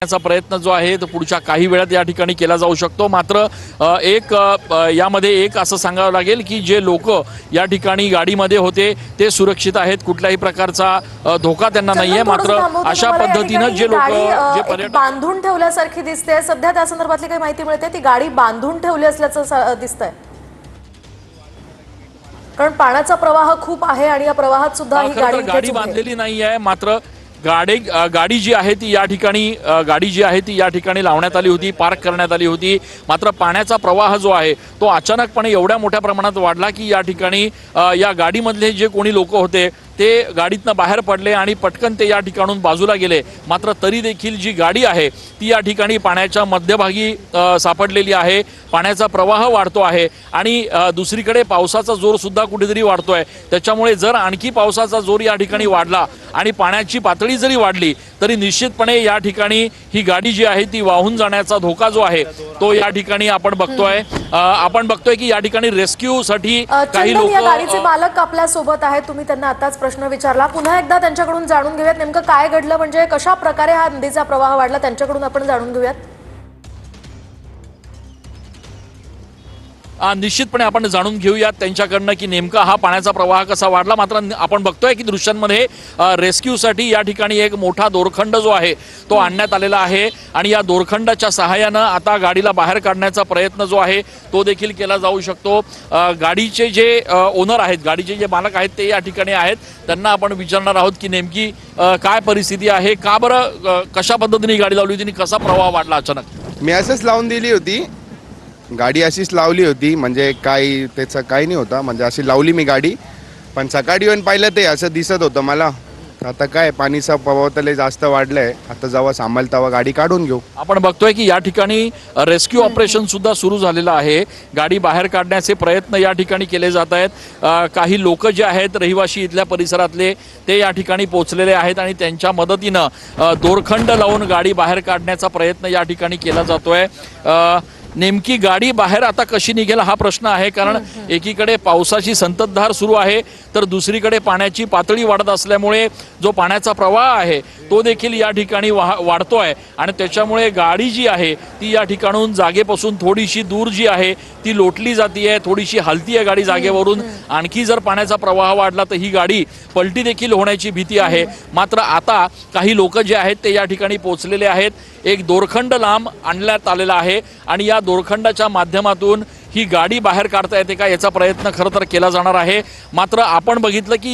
चा प्रयत्न जो आहे तो पुढच्या काही वेळात या ठिकाणी केला जाऊ शकतो। मात्र यामध्ये एक असं सांगावं लागेल की जे लोक या ठिकाणी गाडीमध्ये होते ते सुरक्षित आहेत, कुठल्याही प्रकारचा धोका त्यांना नाहीये। मात्र अशा पद्धतीने जे लोक जे पर्यटक बांधून ठेवल्यासारखी दिसते, सध्या त्या संदर्भातली काही माहिती मिळते? ती गाडी बांधून ठेवली असल्याचं दिसतंय, कारण पाण्याचा प्रवाह खूप आहे आणि या प्रवाहात सुद्धा ही गाडी बांधलेली नाही आहे। मात्र गाडी जी आहे ती या ठिकाणी लावण्यात आली होती, पार्क करण्यात आली होती। मात्र पाण्याचा प्रवाह जो आहे तो अचानकपणे एवढ्या मोठ्या प्रमाणात वाढला की या ठिकाणी या गाडीमधले जे कोणी लोक होते ते गाडीतनं बाहेर पडले आणि पटकन ते या ठिकाणून बाजूला गेले। मात्र तरी देखील जी गाडी आहे ती या ठिकाणी पाण्याच्या मध्यभागी सापडलेली आहे। पाण्याचा प्रवाह वाढतो आहे आणि दुसरीकडे पावसाचा जोर सुद्धा कुठेतरी वाढतोय। त्याच्यामुळे जर आणखी पावसाचा जोर या ठिकाणी वाढला आणि पाण्याची पातळी जरी वाढली तरी निश्चितपणे या ठिकाणी ही गाडी जी आहे ती वाहून जाण्याचा धोका जो आहे तो या ठिकाणी आपण बघतोय की या ठिकाणी रेस्क्यू साठी काही लोक गाडीचे मालक आपल्या सोबत आहेत। तुम्ही त्यांना आताच प्रश्न विचारला, पुन्हा एकदा त्यांच्याकडून जाणून घेऊयात नेमकं काय घडलं, म्हणजे कशा प्रकारे हा नदीचा प्रवाह वाढला त्यांच्याकडून आपण जाणून घेऊयात। निश्चितपणे आपण जाणून घेऊयात त्यांच्याकडनं की नेमका हा पाण्याचा प्रवाह कसा वाढला। मात्र आपण बघतोय की दृश्यांमध्ये रेस्क्यूसाठी या ठिकाणी एक मोठा दोरखंड जो आहे तो आणण्यात आलेला आहे आणि या दोरखंडाच्या सहाय्यानं आता गाडीला बाहेर काढण्याचा प्रयत्न जो आहे तो देखील केला जाऊ शकतो। गाडीचे जे ओनर आहेत, गाडीचे जे मालक आहेत ते या ठिकाणी आहेत, त्यांना आपण विचारणार आहोत की नेमकी काय परिस्थिती आहे, का बरं कशा पद्धतीने गाडी लावली होती आणि कसा प्रवाह वाढला अचानक? मी असंच लावून दिली होती गाडी, अशीच लावली होती, म्हणजे काही त्याचं काही नाही होता, म्हणजे अशी लावली मी गाडी। पण सकाळी येऊन पाहिलं ते असं दिसत होतं मला। आता काय पाणीचा प्रवाह तर जास्त वाढलाय, आता जेव्हा सांभाळ तेव्हा गाडी काढून घेऊ। आपण बघतोय की या ठिकाणी रेस्क्यू ऑपरेशन सुद्धा सुरू झालेलं आहे। गाडी बाहेर काढण्याचे प्रयत्न या ठिकाणी केले जात आहेत। काही लोक जे आहेत रहिवासी इथल्या परिसरातले ते या ठिकाणी पोहोचलेले आहेत आणि त्यांच्या मदतीनं दोरखंड लावून गाडी बाहेर काढण्याचा प्रयत्न या ठिकाणी केला जातोय। नेमकी गाडी बाहेर आता कशी निघेल हा प्रश्न आहे, कारण एकीकडे पावसाची संततधार सुरू आहे तर दुसरीकडे पाण्याची पातळी वाढत असल्यामुळे जो पाण्याचा प्रवाह आहे तो देखील या ठिकाणी वाढतोय आणि त्याच्यामुळे गाडी जी आहे ती या ठिकाणून जागेपासून थोडीशी दूर जी आहे ती लोटली जातीये, थोडीशी हलती आहे गाडी जागेवरून। आणखी जर पाण्याचा प्रवाह वाढला तर ही गाडी पलटी देखील होण्याची भीती आहे। मात्र आता काही लोक जे आहेत ते या ठिकाणी पोहोचलेले आहेत। एक दोरखंड लांब आणण्यात आलेला आहे आणि या दोरखंडाच्या माध्यमातून ही गाडी बाहेर काढता येते का याचा प्रयत्न खरं तर केला जाणार आहे। मात्र आपण बघितलं की